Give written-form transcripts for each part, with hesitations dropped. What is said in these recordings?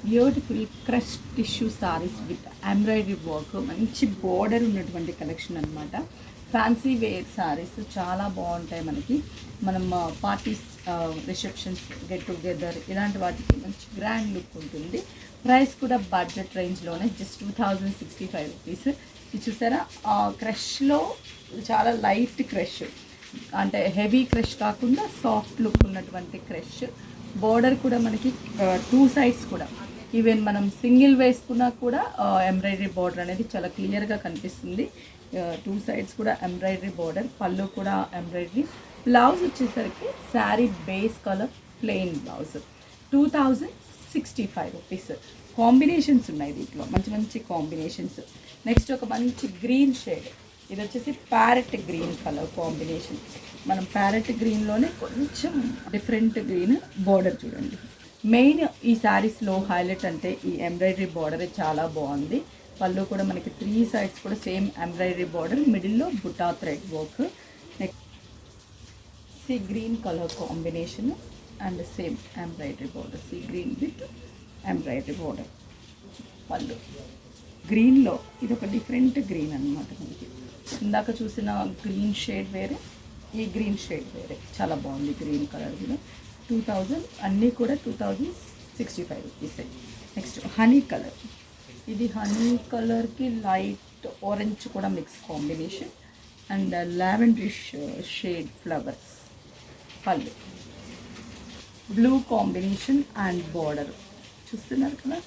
Beautiful crush tissue saris with embroidery work, మంచి border ఉన్నటువంటి collection అనమాట. ఫ్యాన్సీ వేర్ సారీస్ చాలా బాగుంటాయి మనకి. మనం పార్టీస్, రిసెప్షన్స్, గెట్ టుగెదర్ ఇలాంటి వాటికి మంచి గ్రాండ్ లుక్ ఉంటుంది. ప్రైస్ కూడా బడ్జెట్ రేంజ్లోనే, జస్ట్ 2065 రూపీస్. ఇది చూసారా, క్రష్లో చాలా లైట్ క్రష్, అంటే హెవీ క్రష్ కాకుండా సాఫ్ట్ లుక్ ఉన్నటువంటి క్రష్. బోర్డర్ కూడా మనకి 2 సైడ్స్ కూడా, ఈవెన్ మనం సింగిల్ వేసుకున్నా కూడా ఎంబ్రాయిడరీ బోర్డర్ అనేది చాలా క్లియర్గా కనిపిస్తుంది. 2 సైడ్స్ కూడా ఎంబ్రాయిడరీ బోర్డర్, పళ్ళు కూడా ఎంబ్రాయిడరీ. బ్లౌజ్ వచ్చేసరికి sari base colour plain blouse, 2065 rupees. Combinations ఉన్నాయి దీంట్లో, మంచి మంచి కాంబినేషన్స్. నెక్స్ట్ ఒక మంచి గ్రీన్ షేడ్, ఇది వచ్చేసి ప్యారెట్ గ్రీన్ కలర్ కాంబినేషన్. మనం ప్యారెట్ గ్రీన్లోనే కొంచెం డిఫరెంట్ గ్రీన్ బోర్డర్ చూడండి. మెయిన్ ఈ శారీస్లో హైలైట్ అంటే ఈ ఎంబ్రాయిడరీ బోర్డరే చాలా బాగుంది. పళ్ళు కూడా మనకి 3 సైడ్స్ కూడా సేమ్ ఎంబ్రాయిడరీ బోర్డర్, మిడిల్లో బుటా thread work. Next sea green colour combination and same embroidery border, sea green with embroidery border. పళ్ళు గ్రీన్లో ఇది ఒక డిఫరెంట్ గ్రీన్ అనమాట. మనకి ఇందాక చూసిన గ్రీన్ షేడ్ వేరే, ఈ గ్రీన్ షేడ్ వేరే, చాలా బాగుంది గ్రీన్ కలర్ కూడా. 2000 అన్నీ కూడా 2065 రూపీస్. నెక్స్ట్ హనీ కలర్, ఇది హనీ కలర్కి లైట్ ఆరెంజ్ కూడా mix combination and lavenderish shade flowers. పళ్ళు బ్లూ కాంబినేషన్ అండ్ బార్డర్ చూస్తున్నారు కదా,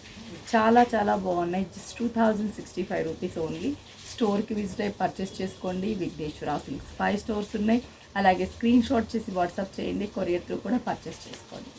చాలా చాలా బాగున్నాయి. Just 2065 rupees only. స్టోర్కి విజిట్ అయ్యి పర్చేస్ చేసుకోండి. విఘ్నేశ్వర సిల్క్స్ 5 స్టోర్స్ ఉన్నాయి. అలాగే స్క్రీన్ షాట్ చేసి వాట్సాప్ చేయండి, కొరియర్ త్రూ కూడా పర్చేస్ చేసుకోండి.